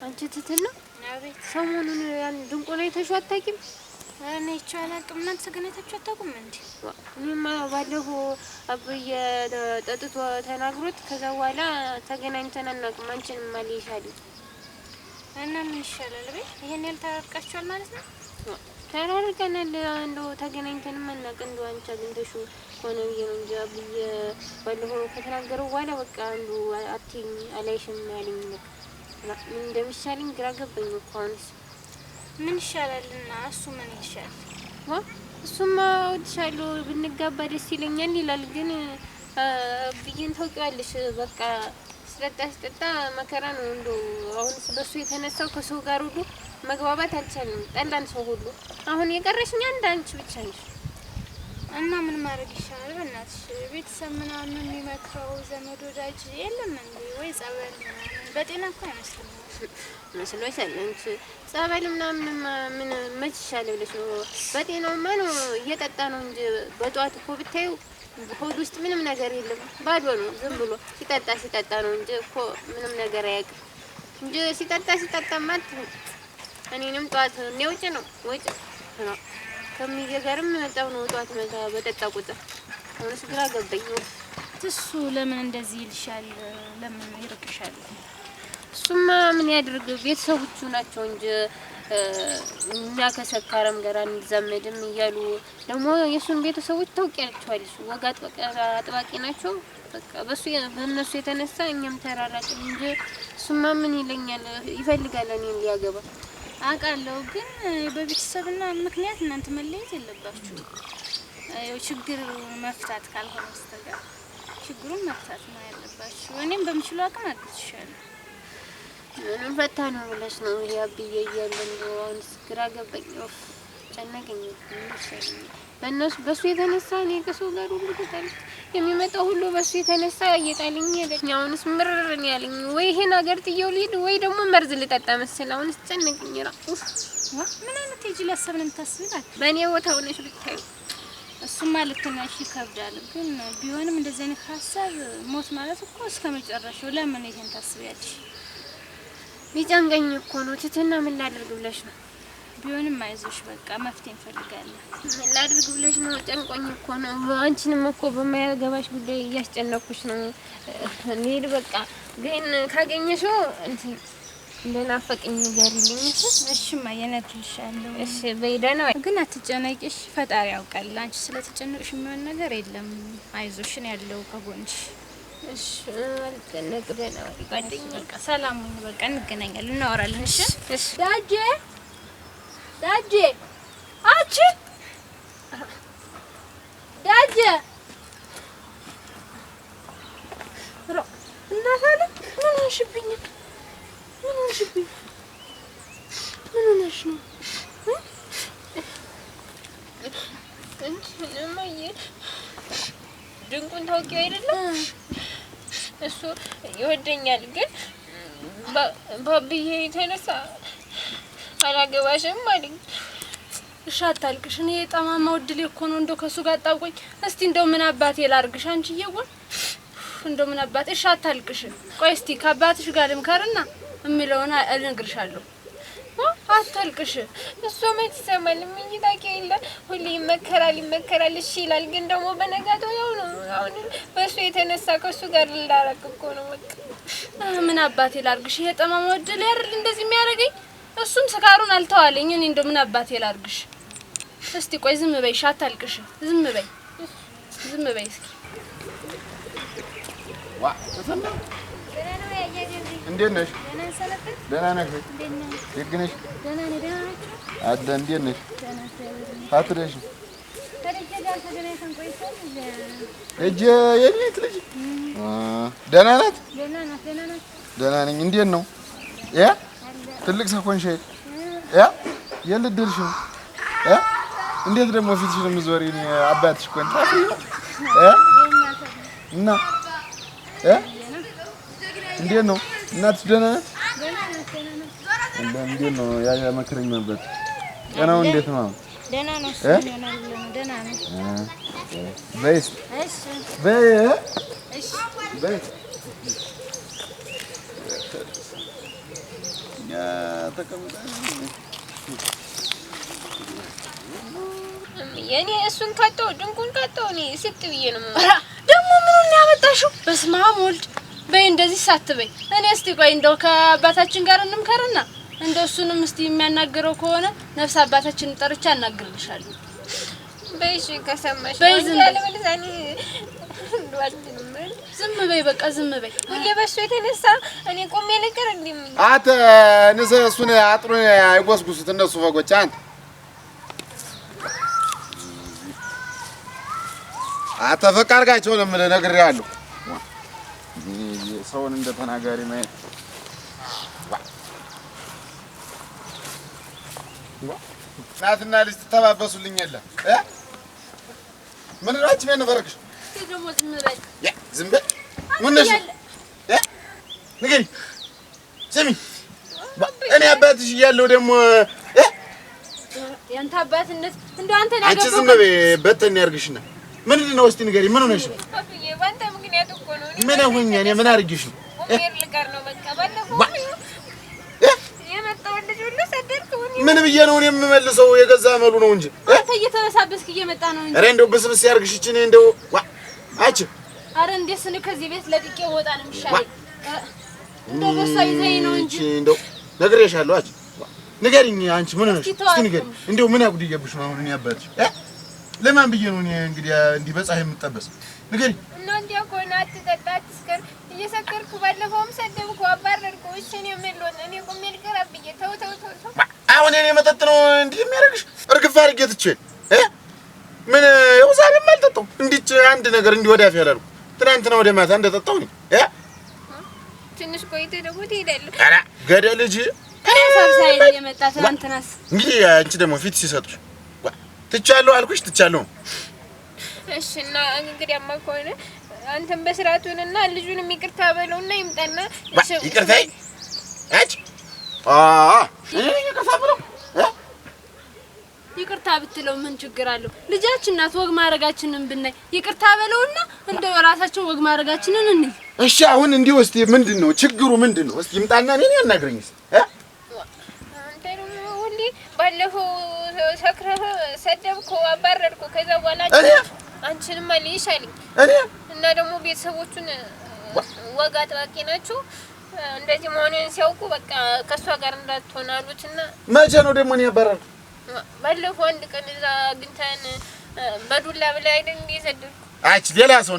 አንቺ ትትና አቤት ሰሞኑን ያን ድንቆላ የተሻታቂም እኔ ይቻላልም እናንተ ተገናኝታችሁ አታውቁም እንዴ? እኔማ ባለፈው አብዬ ጠጥቶ ተናግሮት ከዛ በኋላ ተገናኝተን አናውቅም። አንቺንም አልይሻል እና ምን ይሻላል በይ? ይሄን ያልታረቃችኋል ማለት ነው? ተራርቀናል። እንደው ተገናኝተን አናውቅ። እንደው አንቺ አግኝተሽው ሆነ ብዬ ነው እንጂ አብዬ ባለፈው ከተናገረው በኋላ በቃ አንዱ አትይኝ አላይሽም ያለኝ ነው። ምን እንደሚሻለኝ ግራ ገባኝ እኮ አሁንስ። ምን ይሻላልና እሱ ምን ይሻላል? እሱማ እወድሻለሁ ብንጋባ ደስ ይለኛል ይላል። ግን ብዬን ታውቂዋለሽ በቃ ስለጣ መከራ ነው። እንደው አሁንስ በሱ የተነሳው ከሰው ጋር ሁሉ መግባባት አልቻልንም። ጠላን ሰው ሁሉ። አሁን የቀረሽኝ አንድ አንቺ ብቻ ነሽ። እና ምን ማድረግ ይሻላል? በእናትሽ ቤተሰብ ምናምን የሚመክረው ዘመድ ወዳጅ የለም እንዴ? ወይ ጸበል በጤና እኮ አይመስልም መስሎሻል አንቺ ጸበል ምናምን ምን መች ይሻል ብለሽ ነው? በጤናውማ ነው እየጠጣ ነው እንጂ በጧት እኮ ብታዩ ሆድ ውስጥ ምንም ነገር የለም፣ ባዶ ነው። ዝም ብሎ ሲጠጣ ነው እንጂ እኮ ምንም ነገር አያውቅም እንጂ ሲጠጣ እኔንም ጧት ወጭ ነው ከሚገርም መጣው ነው ጧት መታ በጠጣ ቁጥር አሁንስ ግራ ገባኝ። እሱ ለምን እንደዚህ ይልሻል? ለምን ይርቅሻል? እሱማ ምን ያድርግ ቤተሰቦቹ ናቸው እንጂ እኛ ከሰካረም ጋር አንዛመድም እያሉ ደግሞ የሱን ቤተሰቦች ታውቂያቸዋለሽ፣ ወግ አጥባቂ ናቸው። በቃ በእነሱ የተነሳ እኛም ተራራቅን እንጂ እሱማ ምን ይለኛል? ይፈልጋል እኔን ሊያገባ አውቃለሁ። ግን በቤተሰብና ምክንያት እናንተ መለየት የለባችሁ። ያው ችግር መፍታት ካልሆነ በስተቀር ችግሩን መፍታት ነው ያለባችሁ። እኔም በምችለው አቅም አግዝሻለሁ። ምንም ፈታ ነው ብለሽ ነው ያብዬ እያለን ነው። አሁን ግራ ገባኝ፣ ጨነቀኝ። በሱ የተነሳ እኔ ከሰው ጋር ሁሉ ተጣልኩ። የሚመጣው ሁሉ በሱ የተነሳ እየጣለኝ ሄደኝ። አሁንስ ምርር ነው ያለኝ። ወይ ይሄን ሀገር ጥዬው ልሂድ ወይ ደግሞ መርዝ ልጠጣ መሰል። አሁንስ ጨነቀኝ። ምን አይነት የጅል ሀሳብ ነው የምታስቢው? በእኔ ቦታ ሆነሽ ብታዩ እሱማ ልክ ነሽ፣ ይከብዳል። ግን ቢሆንም እንደዚህ አይነት ሀሳብ ሞት ማለት እኮ እስከመጨረሻው ለምን ይሄን ታስቢያለሽ? ቢጨንቀኝ እኮ ነው ትትና ምን ላድርግ ብለሽ ነው? ቢሆንም አይዞሽ በቃ መፍትሄ እንፈልጋለን። ምን ላድርግ ብለሽ ነው? ጨንቆኝ እኮ ነው። አንቺንም እኮ በማያገባሽ ጉዳይ እያስጨነኩሽ ነው። ልሂድ በቃ። ግን ካገኘሽው እንትን እንደናፈቀኝ ንገሪልኝ። እሺ ማየ እነግርልሻለሁ። እሺ በይ ደህና ዋይ። ግን አትጨነቂሽ፣ ፈጣሪ ያውቃል። አንቺ ስለተጨነቅሽ የሚሆን ነገር የለም። አይዞሽ ነው ያለው ከጎንሽ። እሺ አልጨነቅ። ደህና ዋይ ጓደኛዬ። በቃ ሰላም ሁኚ። በቃ እንገናኛለን፣ እናወራለን። እሺ እሺ ዳጄ አንቺ ዳጄ እናታለ ምን ሆነሽብኝ? ምን ሆነሽ ነው? እማዬ ድንቁን ታውቂው አይደለም? እሱ ይወደኛል፣ ግን ባብዬ የተነሳ አላገባሽም አለኝ። እሺ አታልቅሽ። እኔ የጠማማ ወድሌ እኮ ነው እንደው ከሱ ጋር ጣውቆኝ። እስቲ እንደው ምን አባቴ ላርግሽ? አንቺዬ ወን እንደው ምን አባቴ። እሺ አታልቅሽ። ቆይ እስቲ ከአባትሽ ጋር ልምከርና እሚለውን እነግርሻለሁ። አታልቅሽ። እሱ መች ይሰማል? ምን ይታውቂያለ? ሁሌ ይመከራል እሺ ይላል፣ ግን ደግሞ በነጋታው ያው ነው። አሁን በሱ የተነሳ ከሱ ጋር ልላረቅ እኮ ነው በቃ። ምን አባቴ ላርግሽ? ይሄ ጠማማ ወድሌ አይደል እንደዚህ የሚያደርገኝ? እሱም ስካሩን አልተዋለኝ። እኔ እንደው ምን አባቴ ላርግሽ? እስቲ ቆይ ዝም በይ፣ አታልቅሽ። ዝም በይ እስኪ። ዋ ተሰማ እንዴት ነሽ? ደህና ነሽ? ደግ ነሽ? አደ እንዴት ነሽ? አትደሽ እጄ የኔት ልጅ ደህና ናት? ደህና ነኝ። እንዴት ነው ትልቅ ሰው ሆንሽ? የልድርሽ ነው? እንዴት ደግሞ ፊትሽ ነው የምትዞሪ? አባትሽ እኮ እና እንዴት ነው እናትሽ? ደህና ናት? እንዴት ነው ያ መክረኝ ነበር። ጤናው እንዴት ነው? ደህና ነው። ደህና ነው። በይ ተቀምጣ የኔ እሱን ካጣው ድንቁን ካጣው እኔ ስት ብዬ ነው ደግሞ ምኑን ያመጣሽው? በስመ አብ ወልድ በይ እንደዚህ ሳትበይ። እኔ እስቲ ቆይ እንደው ከአባታችን ጋር እንምከርና እንደው እሱንም እስቲ የሚያናግረው ከሆነ ነፍስ አባታችን ጠርቻ አናግርልሻለሁ። በይሽ ከሰማሽ በይ ዝም በይ። ለምንዛኔ ዝም በይ በቃ ዝም በይ። በሱ የተነሳ እኔ ቆሜ ነገር እንዴም አተ ንዘ እሱን አጥሩን አይጎስጉሱት እነሱ ፈጎች አንተ አተፈቅ አድርጋቸው ነው የምልህ ነግሬሃለሁ። ሰውን እንደ ተናጋሪ ማየት እናትና ልጅ ትተባበሱልኝ የለም ምን ናችሁ? ምን ነበርክሽ? ደግሞ ዝም በይ ዝም በይ። ምን ነሽ? ንገሪ ስሚ እኔ አባትሽ እያለሁ ደግሞ ያንተ አባትነት እንደው አንተ ነው አንቺ ዝም በይ በተን ያርግሽና ምንድን ነው እስቲ ንገሪ ምን ሆነሽ ነው? አብዬ ባንተ ምክንያት እኮ ነው ምን ሆኜ እኔ ምን አድርጌሽ ነው? ኦሜር ልቀር ነው በቃ ባለፈው የመጣው ልጅ ሁሉ ሰደድከው ምን ብዬ ነው እኔ የምመልሰው? የገዛ መሉ ነው እንጂ አንተ እየተበሳበስክ እየመጣ ነው እንጂ ኧረ እንደው ብስብስ ያርግሽ እቺ እኔ እንደው አቺ አረ እንዴት ስን ከዚህ ቤት ለጥቄ ወጣ ነው የሚሻለኝ። እንደው በሷ ይዘኝ ነው እንጂ እንደው ነግሬሻለሁ። አቺ ንገሪኝ አንቺ ምን ሆነሽ? እስቲ ንገሪኝ እንደው ምን አጉድዬብሽ ነው አሁን እኔ አባትሽ ለማን ብዬ ነው እኔ እንግዲህ እንዲህ በፀሐይ የምጠበስ? ንገሪኝ እና እንዲያ ከሆነ አትጠጣ አትስከር። እየሰከርኩ ባለፈውም ሰደብኩ አባረርኩ። እሺ እኔ ምን ልሆን እኔ ቆሜ ልቀር አብዬ ተው ተው ተው። አሁን እኔ መጠጥ ነው እንዲህ የሚያደርግሽ? እርግፍ አድርጌ ትቼ ምን ያው ዛሬም አልጠጣሁም። እንዲች አንድ ነገር እንዲህ ወዳፍ ያላልኩ ትናንትና ወደ ማታ እንደጠጣሁ ነው ትንሽ ቆይተህ ደግሞ ትሄዳለህ። ኧረ ገደል ልጅ እኔ ሰብሳይ የመጣ ትናንትናስ እንግዲህ አንቺ ደግሞ ፊት ሲሰጡሽ ትቻለሁ አልኩሽ ትቻለሁ። እሺ እና እንግዲያማ ከሆነ አንተም በስራቱንና ልጁንም ይቅርታ በለውና ይምጣና ይቅርታ አጭ ይቅርታ በለው ይቅርታ ብትለው ምን ችግር አለው? ልጃችን ናት። ወግ ማረጋችንን ብናይ ይቅርታ በለውና እንደው ራሳቸው ወግ ማረጋችንን እንይ። እሺ አሁን እንዲህ እስቲ ምንድነው ችግሩ? ምንድነው እስቲ ይምጣና እኔን ያናግረኝ እስቲ አንተ ደግሞ ሁሌ ባለፈው ሰክረህ ሰደብከው አባረርኩ። ከዛ በኋላ አንቺንም አልይሽ አለኝ እና ደግሞ ቤተሰቦቹን ወግ አጥባቂ ናቸው። እንደዚህ መሆኑን ሲያውቁ በቃ ከሷ ጋር እንዳትሆን አሉትና መቼ ነው ደግሞ እኔ ያባረርኩ? ባለፈው አንድ ቀን እዛ ግንታን በዱላ ብለህ አይደል እንደ ሰደድኩ። አች ሌላ ሰው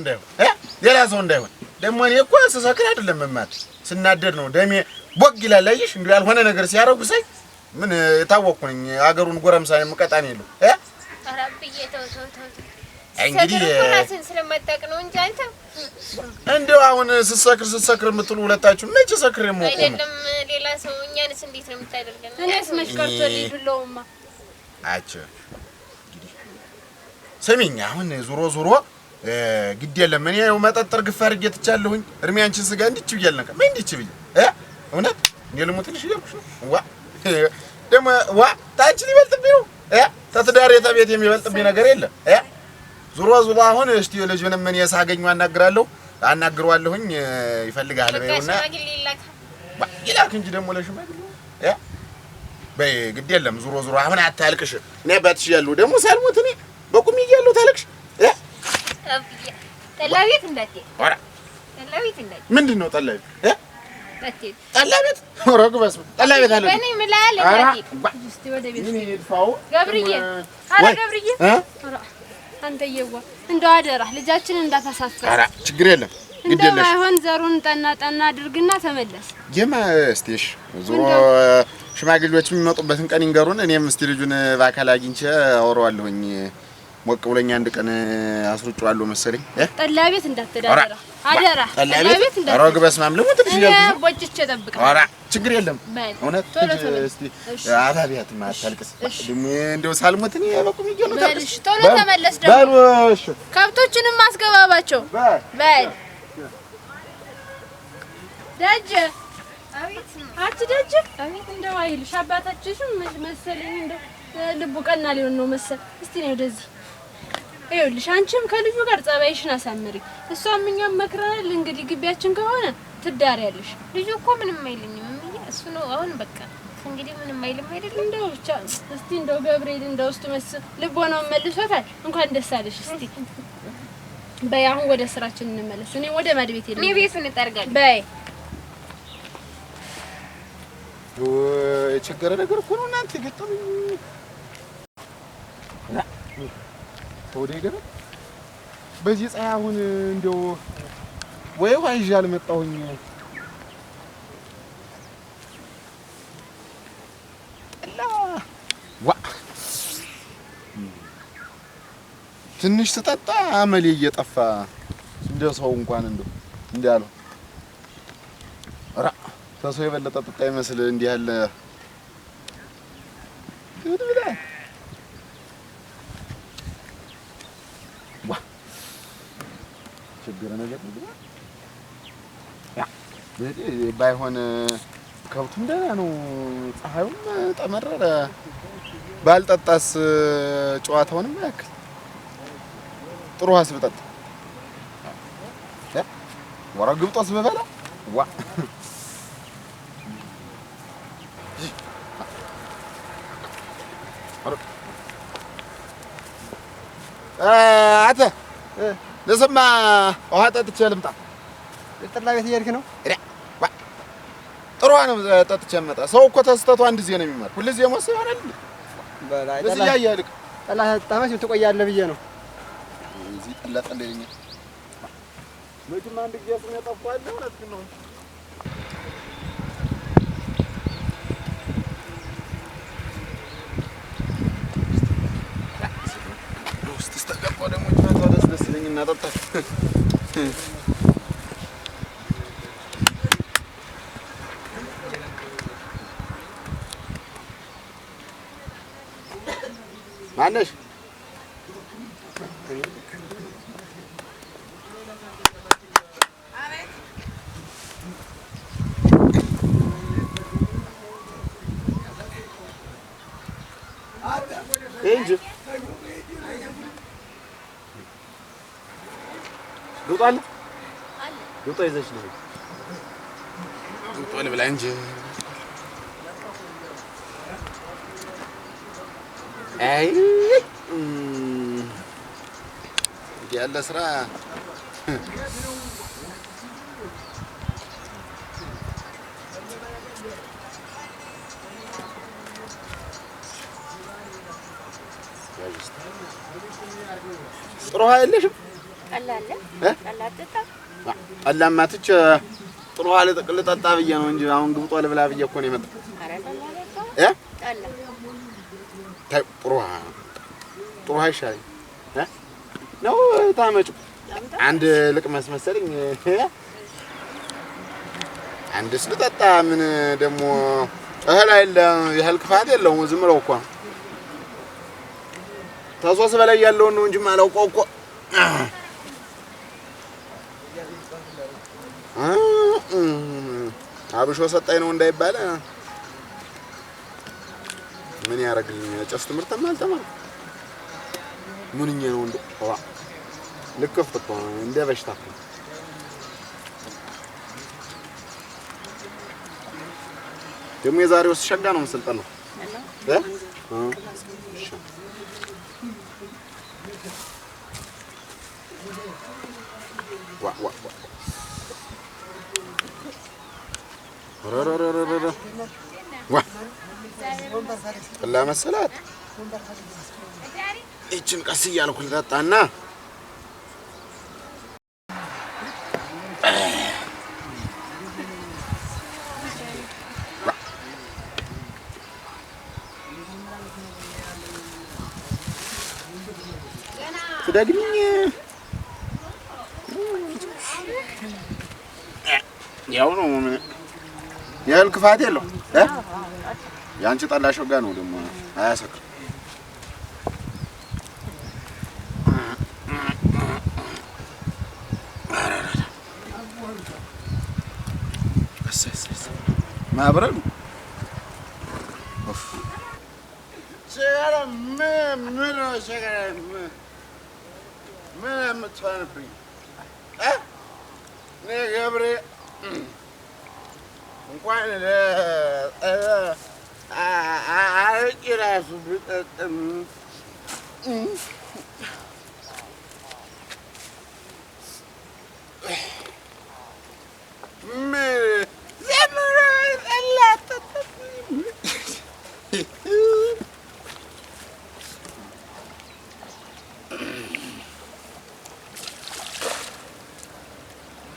እንዳይሆን ደግሞ እኔ እኮ ስሰክር አይደለም መማት ስናደድ ነው ደሜ ቦግ ይላል። አየሽ እንዴ ያልሆነ ነገር ሲያረጉ ሳይ ምን የታወቅኩ ነኝ። አገሩን ጎረምሳ የምቀጣን የለው አራብዬ ተው እንግዲህ ራስን ስለማታውቅ ነው እንጂ አንተ እንደው አሁን ስትሰክር የምትሉ ሁለታችሁ መቼ ሰክር የሞቁ አይደለም ሌላ ሰው እኛንስ እንዴት ነው የምታደርገን? እኔስ መች ቀርቶ ሊዱለውማ አቸ እንግዲህ ሰሚኝ አሁን ዙሮ ግድ የለም እኔ ያው መጠጠር ግፍ አድርጌ ትቻለሁኝ። እርሜ አንቺን ስጋ እንዲች ብያለሁ ነበር ምን እንዲች ብዬ እውነት እንዴ ልሞትልሽ እያልኩሽ ነው። ደግሞ ታንቺ ሊበልጥብኝ ነው ተትዳር የተቤት የሚበልጥብኝ ነገር የለም። ዙሮ አሁን እስቲ ልጅንም እኔ ሳገኘው አናግረዋለሁኝ ይፈልጋል በይውና ይላክ እንጂ ደግሞ ለሽማግሌ በይ ግድ የለም ዙሮ አሁን አታልቅሽ። እኔ አባትሽ ያለው ደግሞ ሳልሞት እኔ በቁም ይያለው ታልቅሽ ጠላቤት እንዳትሄድ ኧረ ጠላቤት እንዳትሄድ ምንድነው ጠላቤት እንዳትሄድ ጠላቤት ወረግ በስመ ጠላቤት አለ እኔ ምላል እንዳትሄድ እስቲ ወደ ቤት ምን ይድፋው ገብርዬ አረ ገብርዬ አንተ ይዋ እንደው አደራ ልጃችንን እንዳታሳፍር። ኧረ ችግር የለም ግድ እንደው የለሽ አይሆን ዘሩን ጠና አድርግና ተመለስ። እስቲሽ ዙሮ ሽማግሌዎች የሚመጡበትን ቀን ይንገሩን። እኔም እስቲ ልጁን በአካል አግኝቼ አወራዋለሁኝ። ሞቅ ብሎኝ አንድ ቀን አስሩጫዋለሁ መሰለኝ። ጠላ ቤት እንዳትዳራ አደራ። ጠላ ቤት እንዳትዳራ አሮግ በስማም ልሙት ልጅ ቦጭቼ እጠብቃለሁ። ኧረ ችግር የለም እውነት ቶሎ ተመለስ። እስቲ አታቢያት ማታልቅስ ደሞ እንደው ሳልሞት እኔ በቁም ይገሉ በልሽ ቶሎ ተመለስ። ደግሞ በልሽ ከብቶችንም አስገባባቸው በል ደጅ አት ደጅ እንደው አይልሽ አባታችሽም መሰለኝ እንደው ልቡ ቀና ሊሆን ነው መሰል። እስቲ ነው ወደዚህ ይኸውልሽ አንቺም ከልጁ ጋር ጸባይሽን አሳምሪ። እሷም እኛም መክረናል። እንግዲህ ግቢያችን ከሆነ ትዳሪያለሽ። ልጁ እኮ ምንም አይልኝም እሱ ነው አሁን በቃ እንግዲህ ምንም አይልም አይደል? እንደው ብቻ እስቲ እንደው ገብርኤል እንደው ውስጥ ልቦናውን መልሶታል። እንኳን ደስ አለሽ። እስቲ በይ አሁን ወደ ስራችን እንመለስ። እኔ ወደ ማድቤት ሄደ። እኔ ቤቱን እጠርጋለሁ። በይ የቸገረ ነገር እኮ ነው እናንተ ገጠመኝ። ወደ ገረ በዚህ ፀሐይ አሁን እንደው ወይ ውሃ ይዤ አልመጣሁኝ። ዋ ትንሽ ስጠጣ አመሌ እየጠፋ እንደ ሰው እንኳን እንዳለው ኧረ ተሰው የበለጠ ጠጣ ይመስል እንዲህ ያለ ትድ ብላ ዋ ችግር ነገር ነው። ያ ባይሆን ከብቱም ደህና ነው፣ ፀሐዩም ጠመረረ። ባልጠጣስ ጨዋታውንም ያክል ጥሩ ውሃስ ብጠጣ ወራ ግብጦስ ብበላ ዋ አተ ለሰማ ውሃ ጠጥቼ ልምጣ። ጠላ ቤት እየሄድክ ነው? ጥሩ ነው ጠጥቼ ልመጣ። ሰው እኮ ተስተቱ አንድ ጊዜ ነው የሚማር። ሁሉ ጊዜ ሞስ ይሆናል። በላይ ለዚህ ያያልቅ ጠላ ታማሽ ትቆያለህ ብዬ ነው። እዚህ ጠላ ጠለኝ መቼም አንድ ጊዜ ስለጠፋለ እውነት ግን ነው። ውስጥ ተስተቀቆ ደግሞ ደስ ይለኝ እና ጠጣ ማነሽ እንጂ ዱጣል ዱጣ ይዘሽ ነው ዱጣል ብላ እንጂ አይ ያለ ስራ ጥሩ ውሃ የለሽም? ጠላ አለ? ጠላ አትጠጣ? ጠላማ ትቼ ጥሩ ውሃ ልጠጣ ብዬ ነው እንጂ አሁን ግብጦ ልብላ ብዬ እኮ ነው የመጣው። ኧረ ጠላ ጠጣ። ጠላ ጥሩ ውሃ ይሻለኝ ነው ታመጩ። አንድ ልቅመስ መሰለኝ። አንድስ ልጠጣ። ምን ደግሞ እህል አይደለ የእህል ክፋት የለውም። ዝም ብለው እኮ ተሶስ በላይ ያለውን ነው እንጂ ማላውቀው እኮ አብሾ ሰጣኝ ነው እንዳይባል ምን ያደርግልኝ? ጨስ ትምህርትም አልተማርኩም። ምንኛ ነው እንደ ልክፍት እኮ እንደ በሽታ እኮ ደግሞ የዛሬው ሸጋ ነው መሰልጠን ነው ጠላ መሰላት። ይችን ቀስ እያልኩ ልጠጣና ትደግሚኝ ያው ነው። ምን ያህል ክፋት የለው ያንቺ ጠላ ሸጋ ነው ደግሞ አያሰክርም። ማብረዱ ምን የምትሆንብኝ ገብሬ እንኳን አረቄ እራሱ ብጠጣም ዘመናዊ ጠላ አጠጣም።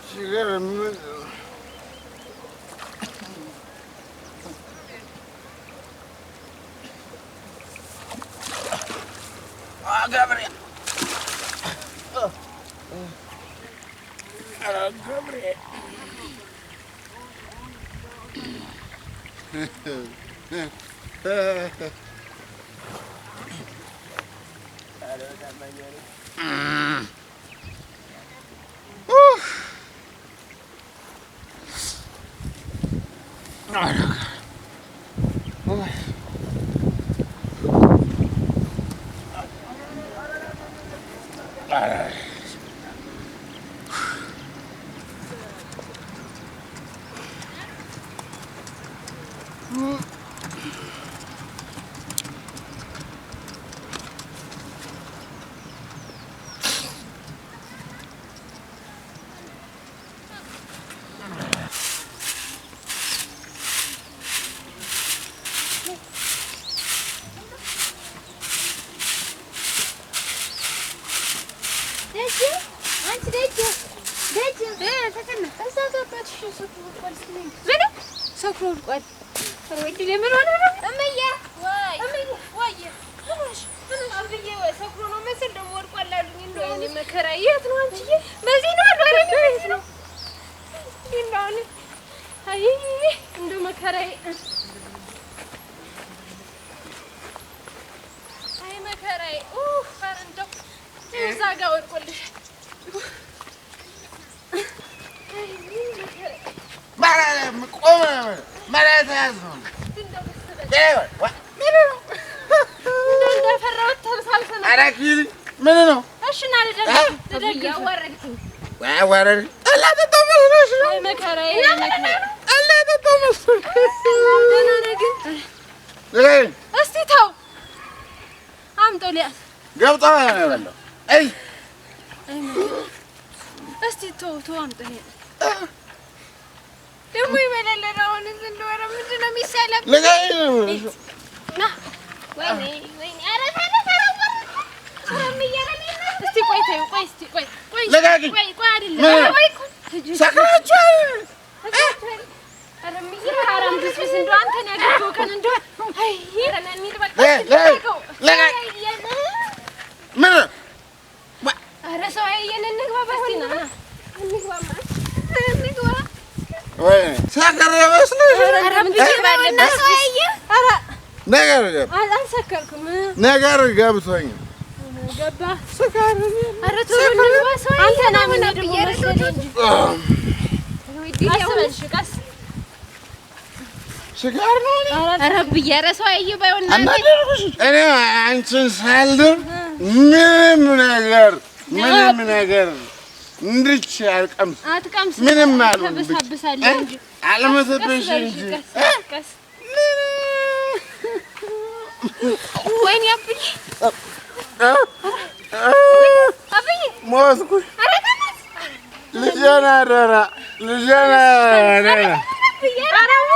ሲገርም ገብርኤል ገብርኤል ነገር ገብቶኝ ገባ ስካር አንተ ና ምን ስካር ነው ኧረ ብዬሽ ኧረ ሰው አየሁ ባይሆን እኔ አንቺን ሳልድር ምንም ነገር እንድች አትቀምስ ምንም አልመሰብሽ እንጂ ወይኔ አብይ ሞትኩ ልጄን አደራ